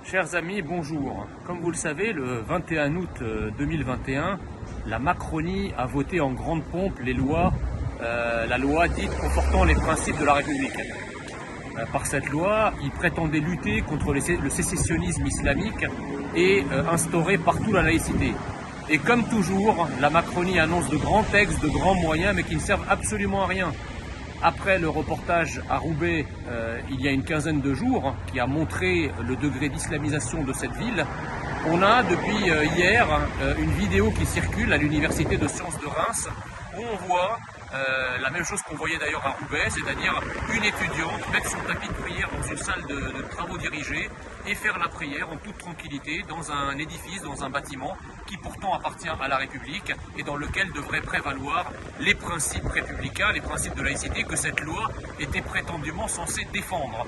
Chers amis, bonjour. Comme vous le savez, le 21 août 2021, la Macronie a voté en grande pompe la loi dite confortant les principes de la République. Par cette loi, ils prétendaient lutter contre le sécessionnisme islamique et instaurer partout la laïcité. Et comme toujours, la Macronie annonce de grands textes, de grands moyens, mais qui ne servent absolument à rien. Après le reportage à Roubaix, il y a une quinzaine de jours, qui a montré le degré d'islamisation de cette ville, on a depuis hier une vidéo qui circule à l'université de sciences de Reims, où on voit la même chose qu'on voyait d'ailleurs à Roubaix, c'est-à-dire une étudiante mettre son tapis de prière dans une salle de travaux dirigés et faire la prière en toute tranquillité dans un édifice, dans un bâtiment qui pourtant appartient à la République et dans lequel devraient prévaloir les principes républicains, les principes de laïcité que cette loi était prétendument censée défendre.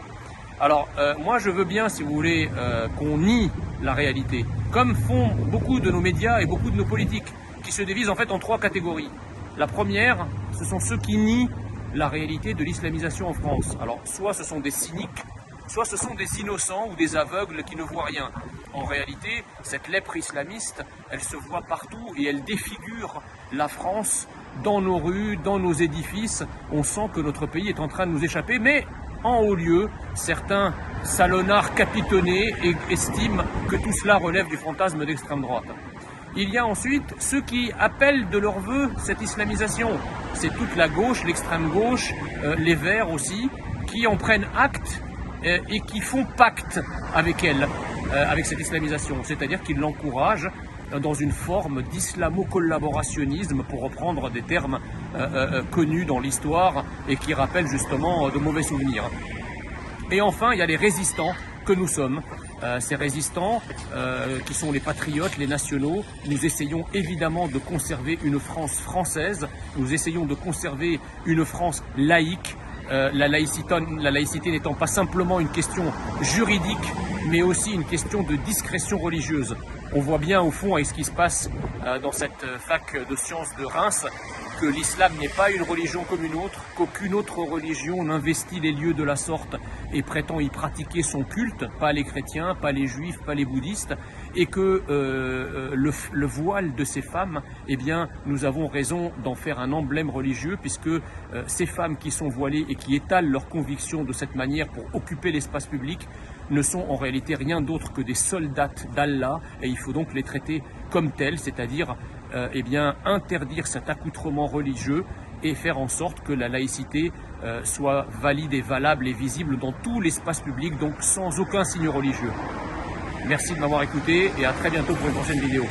Alors moi je veux bien, si vous voulez, qu'on nie la réalité, comme font beaucoup de nos médias et beaucoup de nos politiques, qui se divisent en fait en trois catégories. La première, ce sont ceux qui nient la réalité de l'islamisation en France. Alors, soit ce sont des cyniques, soit ce sont des innocents ou des aveugles qui ne voient rien. En réalité, cette lèpre islamiste, elle se voit partout et elle défigure la France dans nos rues, dans nos édifices. On sent que notre pays est en train de nous échapper, mais en haut lieu, certains salonnards capitonnés estiment que tout cela relève du fantasme d'extrême droite. Il y a ensuite ceux qui appellent de leur vœu cette islamisation. C'est toute la gauche, l'extrême gauche, les Verts aussi, qui en prennent acte et qui font pacte avec elle, avec cette islamisation. C'est-à-dire qu'ils l'encouragent dans une forme d'islamo-collaborationnisme, pour reprendre des termes connus dans l'histoire et qui rappellent justement de mauvais souvenirs. Et enfin, il y a les résistants que nous sommes. Ces résistants, qui sont les patriotes, les nationaux, nous essayons évidemment de conserver une France française, nous essayons de conserver une France laïque, la laïcité n'étant pas simplement une question juridique, mais aussi une question de discrétion religieuse. On voit bien au fond avec ce qui se passe dans cette fac de sciences de Reims, que l'islam n'est pas une religion comme une autre, qu'aucune autre religion n'investit les lieux de la sorte et prétend y pratiquer son culte, pas les chrétiens, pas les juifs, pas les bouddhistes, et que le voile de ces femmes, eh bien, nous avons raison d'en faire un emblème religieux, puisque ces femmes qui sont voilées et qui étalent leurs convictions de cette manière pour occuper l'espace public ne sont en réalité rien d'autre que des soldates d'Allah, et il faut donc les traiter comme tels, c'est-à-dire eh bien, interdire cet accoutrement religieux et faire en sorte que la laïcité soit valide et valable et visible dans tout l'espace public, donc sans aucun signe religieux. Merci de m'avoir écouté et à très bientôt pour une prochaine vidéo.